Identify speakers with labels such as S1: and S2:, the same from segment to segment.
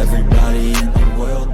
S1: everybody in the world.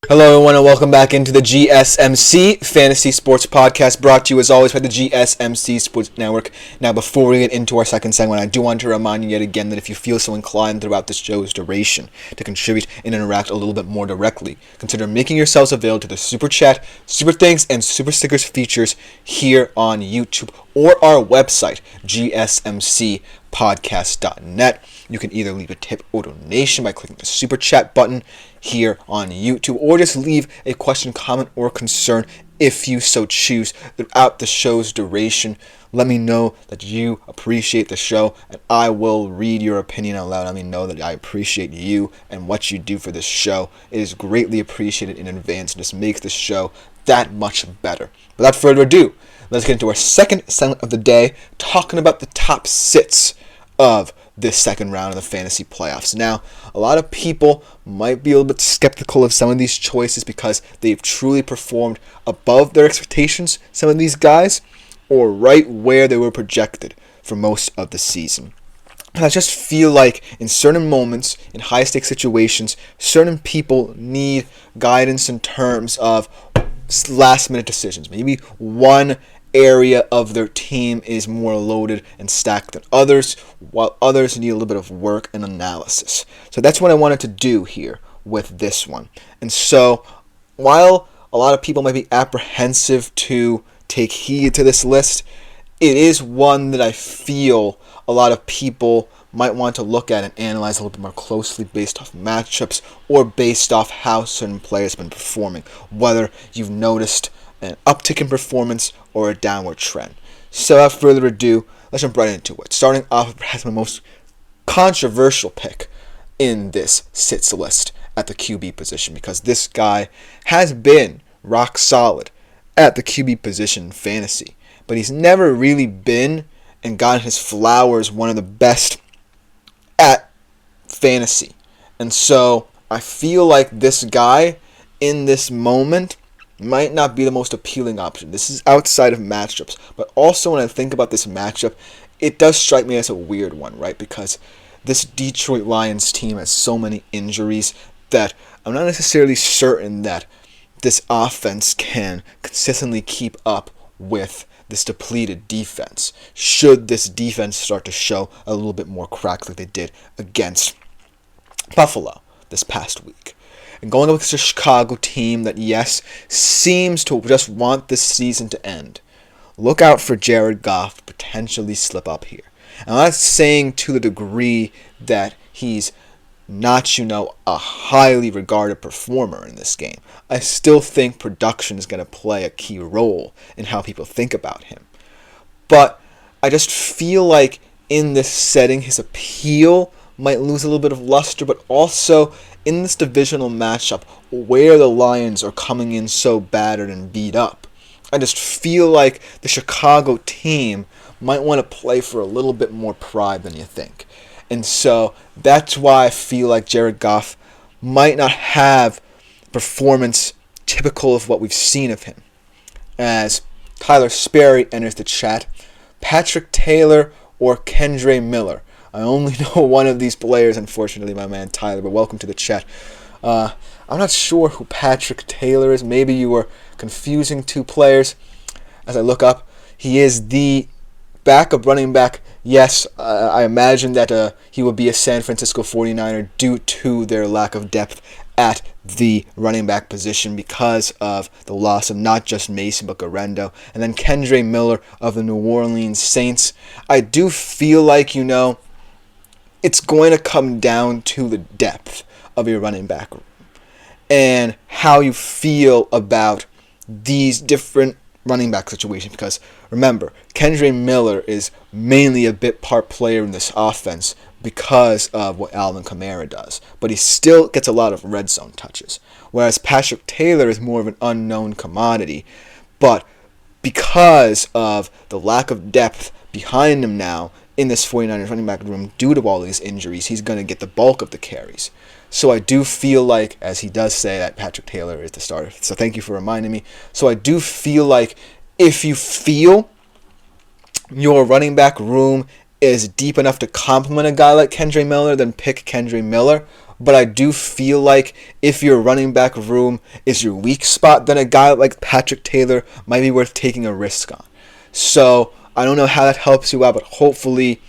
S2: Hello everyone and welcome back into the GSMC Fantasy Sports Podcast, brought to you as always by the GSMC Sports Network. Now before we get into our second segment, I do want to remind you yet again that if you feel so inclined throughout this show's duration to contribute and interact a little bit more directly, consider making yourselves available to the Super Chat, Super Thanks, and Super Stickers features here on YouTube or our website, GSMCpodcast.net. You can either leave a tip or donation by clicking the Super Chat button here on YouTube, or just leave a question, comment, or concern if you so choose throughout the show's duration. Let me know that you appreciate the show, and I will read your opinion out loud. Let me know that I appreciate you and what you do for this show. It is greatly appreciated in advance, and just makes the show that much better. Without further ado, let's get into our second segment of the day, talking about the top sits of this second round of the fantasy playoffs. Now, a lot of people might be a little bit skeptical of some of these choices because they've truly performed above their expectations, some of these guys, or right where they were projected for most of the season. And I just feel like in certain moments, in high-stakes situations, certain people need guidance in terms of last-minute decisions. Maybe one area of their team is more loaded and stacked than others, while others need a little bit of work and analysis. So that's what I wanted to do here with this one. And so while a lot of people might be apprehensive to take heed to this list, it is one that I feel a lot of people might want to look at and analyze a little bit more closely based off matchups or based off how certain players have been performing, whether you've noticed an uptick in performance or a downward trend. So without further ado, let's jump right into it. Starting off with perhaps my most controversial pick in this sits list at the QB position, because this guy has been rock solid at the QB position in fantasy, but he's never really been and gotten his flowers one of the best at fantasy. And so I feel like this guy in this moment might not be the most appealing option. This is outside of matchups, but also when I think about this matchup, it does strike me as a weird one, right? Because this Detroit Lions team has so many injuries that I'm not necessarily certain that this offense can consistently keep up with this depleted defense, should this defense start to show a little bit more crack like they did against Buffalo this past week. And going up against a Chicago team that, yes, seems to just want this season to end. Look out for Jared Goff to potentially slip up here. And I'm not saying to the degree that he's not, a highly regarded performer in this game. I still think production is going to play a key role in how people think about him. But I just feel like in this setting, his appeal might lose a little bit of luster, but also in this divisional matchup where the Lions are coming in so battered and beat up, I just feel like the Chicago team might want to play for a little bit more pride than you think. And so that's why I feel like Jared Goff might not have performance typical of what we've seen of him. As Tyler Sperry enters the chat, Patrick Taylor or Kendre Miller. I only know one of these players, unfortunately, my man Tyler, but welcome to the chat. I'm not sure who Patrick Taylor is. Maybe you were confusing two players. As I look up, he is the backup running back. Yes, I imagine that he would be a San Francisco 49er due to their lack of depth at the running back position because of the loss of not just Mason but Garendo. And then Kendre Miller of the New Orleans Saints. I do feel like, it's going to come down to the depth of your running back room and how you feel about these different running back situations. Because remember, Kendre Miller is mainly a bit part player in this offense because of what Alvin Kamara does, but he still gets a lot of red zone touches. Whereas Patrick Taylor is more of an unknown commodity, but because of the lack of depth behind him now in this 49ers running back room due to all these injuries, he's going to get the bulk of the carries. So I do feel like, as he does say, that Patrick Taylor is the starter. So thank you for reminding me. So I do feel like if you feel your running back room is deep enough to complement a guy like Kendre Miller, then pick Kendre Miller. But I do feel like if your running back room is your weak spot, then a guy like Patrick Taylor might be worth taking a risk on. So I don't know how that helps you out, but hopefully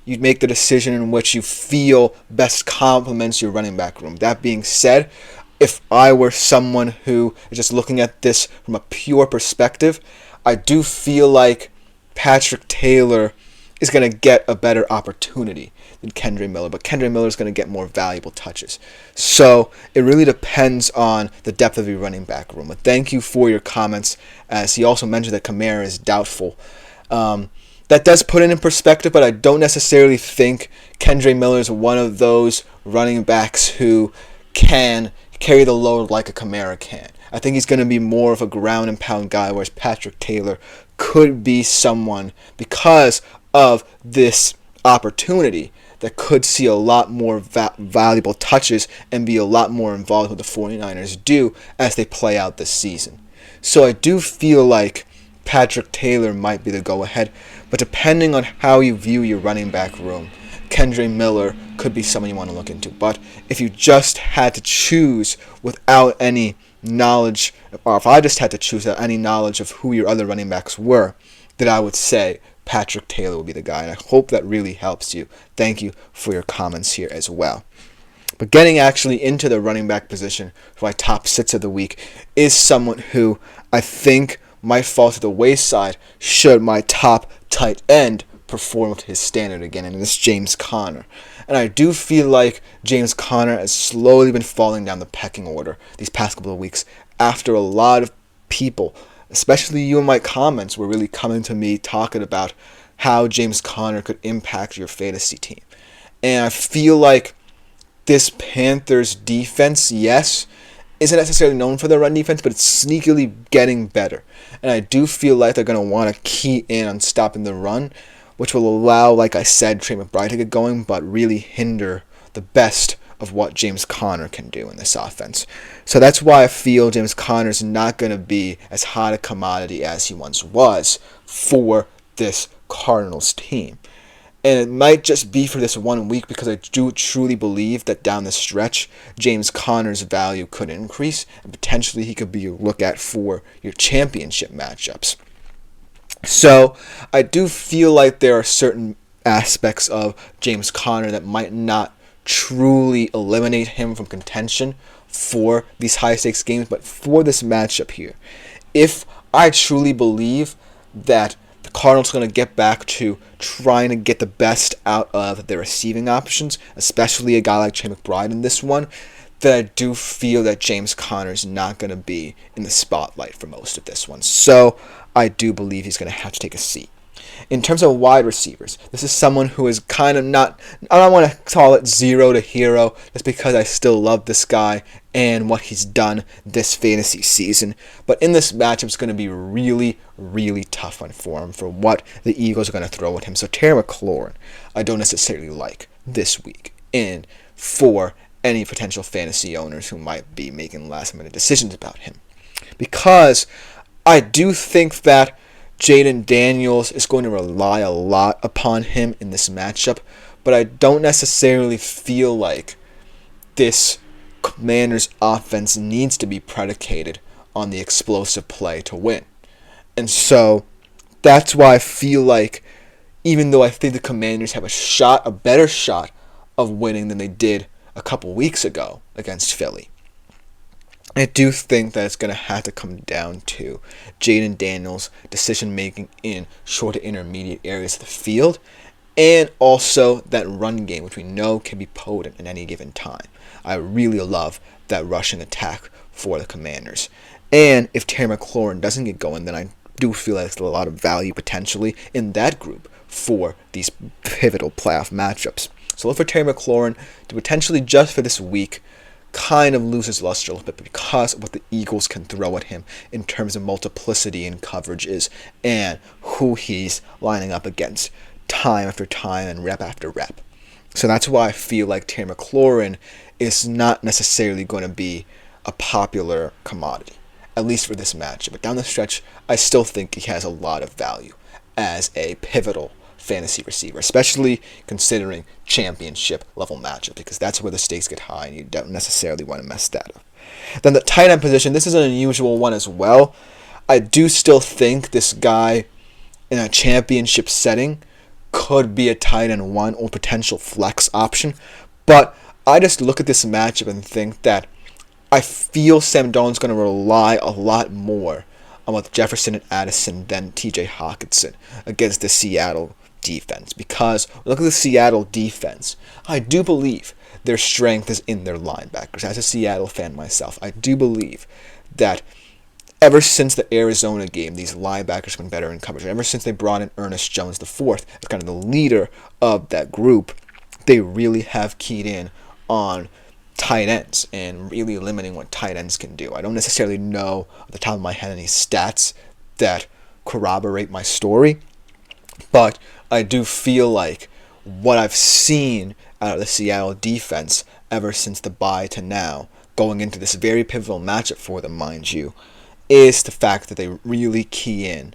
S2: you make the decision in which you feel best complements your running back room. That being said, if I were someone who is just looking at this from a pure perspective, I do feel like Patrick Taylor is going to get a better opportunity than Kendre Miller, but Kendre Miller is going to get more valuable touches. So it really depends on the depth of your running back room. But thank you for your comments, as he also mentioned that Kamara is doubtful. That does put it in perspective, but I don't necessarily think Kendre Miller is one of those running backs who can carry the load like a Kamara can. I think he's going to be more of a ground and pound guy, whereas Patrick Taylor could be someone, because of this opportunity, that could see a lot more valuable touches and be a lot more involved with the 49ers do as they play out this season. So I do feel like Patrick Taylor might be the go-ahead, but depending on how you view your running back room, Kendre Miller could be someone you want to look into. But if you just had to choose without any knowledge, or if I just had to choose without any knowledge of who your other running backs were, then I would say Patrick Taylor will be the guy, and I hope that really helps you. Thank you for your comments here as well. But getting actually into the running back position for my top sits of the week is someone who I think might fall to the wayside should my top tight end perform to his standard again, and it's James Conner. And I do feel like James Conner has slowly been falling down the pecking order these past couple of weeks after a lot of people, especially you in my comments, were really coming to me talking about how James Conner could impact your fantasy team. And I feel like this Panthers defense, yes, isn't necessarily known for their run defense, but it's sneakily getting better. And I do feel like they're going to want to key in on stopping the run, which will allow, like I said, Trey McBride to get going, but really hinder the best of what James Conner can do in this offense. So that's why I feel James Conner is not going to be as hot a commodity as he once was for this Cardinals team. And it might just be for this 1 week, because I do truly believe that down the stretch, James Conner's value could increase, and potentially he could be a look at for your championship matchups. So I do feel like there are certain aspects of James Conner that might not truly eliminate him from contention for these high-stakes games, but for this matchup here, if I truly believe that the Cardinals are going to get back to trying to get the best out of their receiving options, especially a guy like Trey McBride in this one, then I do feel that James Conner is not going to be in the spotlight for most of this one. So I do believe he's going to have to take a seat. In terms of wide receivers, this is someone who is kind of not, I don't want to call it zero to hero, just because I still love this guy and what he's done this fantasy season. But in this matchup, it's going to be really, really tough one for him for what the Eagles are going to throw at him. So Terry McLaurin, I don't necessarily like this week, and for any potential fantasy owners who might be making last-minute decisions about him. Because I do think that Jaden Daniels is going to rely a lot upon him in this matchup, but I don't necessarily feel like this Commanders offense needs to be predicated on the explosive play to win. And so that's why I feel like, even though I think the Commanders have a better shot of winning than they did a couple weeks ago against Philly, I do think that it's going to have to come down to Jaden Daniels' decision-making in short to intermediate areas of the field, and also that run game, which we know can be potent at any given time. I really love that rushing attack for the Commanders. And if Terry McLaurin doesn't get going, then I do feel like there's a lot of value potentially in that group for these pivotal playoff matchups. So look for Terry McLaurin to potentially, just for this week, kind of lose his luster a little bit because of what the Eagles can throw at him in terms of multiplicity and coverages and who he's lining up against time after time and rep after rep. So that's why I feel like Terry McLaurin is not necessarily going to be a popular commodity, at least for this matchup. But down the stretch, I still think he has a lot of value as a pivotal fantasy receiver, especially considering championship level matchup, because that's where the stakes get high and you don't necessarily want to mess that up. Then the tight end position, this is an unusual one as well. I do still think this guy in a championship setting could be a tight end 1 or potential flex option, but I just look at this matchup and think that I feel Sam Darnold's going to rely a lot more on both Jefferson and Addison than TJ Hawkinson against the Seattle defense. Because look at the Seattle defense. I do believe their strength is in their linebackers. As a Seattle fan myself, I do believe that ever since the Arizona game, these linebackers have been better in coverage. Ever since they brought in Ernest Jones IV as kind of the leader of that group, they really have keyed in on tight ends and really limiting what tight ends can do. I don't necessarily know off the top of my head any stats that corroborate my story, but I do feel like what I've seen out of the Seattle defense ever since the bye to now, going into this very pivotal matchup for them, mind you, is the fact that they really key in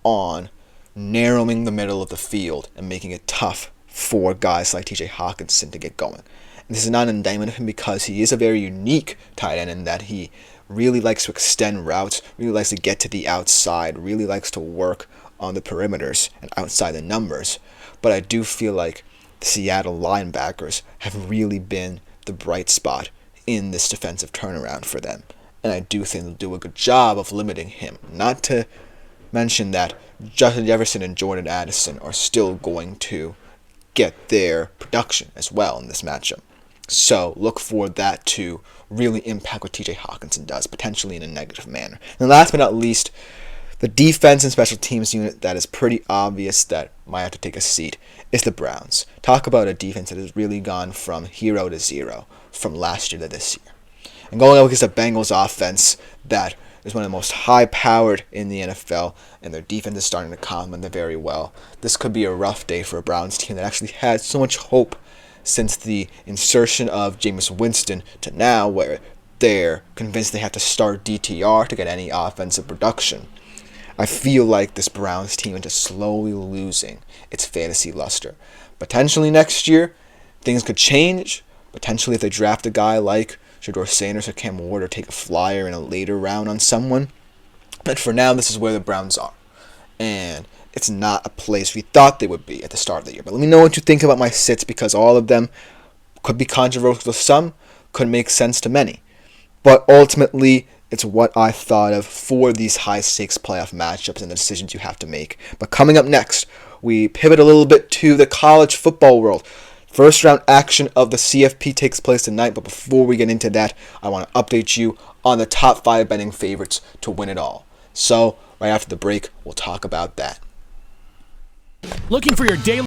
S2: on narrowing the middle of the field and making it tough for guys like TJ Hawkinson to get going. And this is not an indictment of him, because he is a very unique tight end in that he really likes to extend routes, really likes to get to the outside, really likes to work on the perimeters and outside the numbers. But I do feel like the Seattle linebackers have really been the bright spot in this defensive turnaround for them. And I do think they'll do a good job of limiting him. Not to mention that Justin Jefferson and Jordan Addison are still going to get their production as well in this matchup. So look for that to really impact what TJ Hawkinson does, potentially in a negative manner. And last but not least, the defense and special teams unit that is pretty obvious that might have to take a seat is the Browns. Talk about a defense that has really gone from hero to zero from last year to this year. And going up against the Bengals offense that is one of the most high-powered in the NFL, and their defense is starting to complement very well. This could be a rough day for a Browns team that actually had so much hope since the insertion of Jameis Winston to now, where they're convinced they have to start DTR to get any offensive production. I feel like this Browns team is just slowly losing its fantasy luster. Potentially next year, things could change. Potentially if they draft a guy like Shedeur Sanders or Cam Ward, or take a flyer in a later round on someone. But for now, this is where the Browns are. And it's not a place we thought they would be at the start of the year. But let me know what you think about my sits, because all of them could be controversial to some, could make sense to many. But ultimately, it's what I thought of for these high-stakes playoff matchups and the decisions you have to make. But coming up next, we pivot a little bit to the college football world. First round action of the CFP takes place tonight, but before we get into that, I want to update you on the top 5 betting favorites to win it all. So, right after the break, we'll talk about that.
S3: Looking for your daily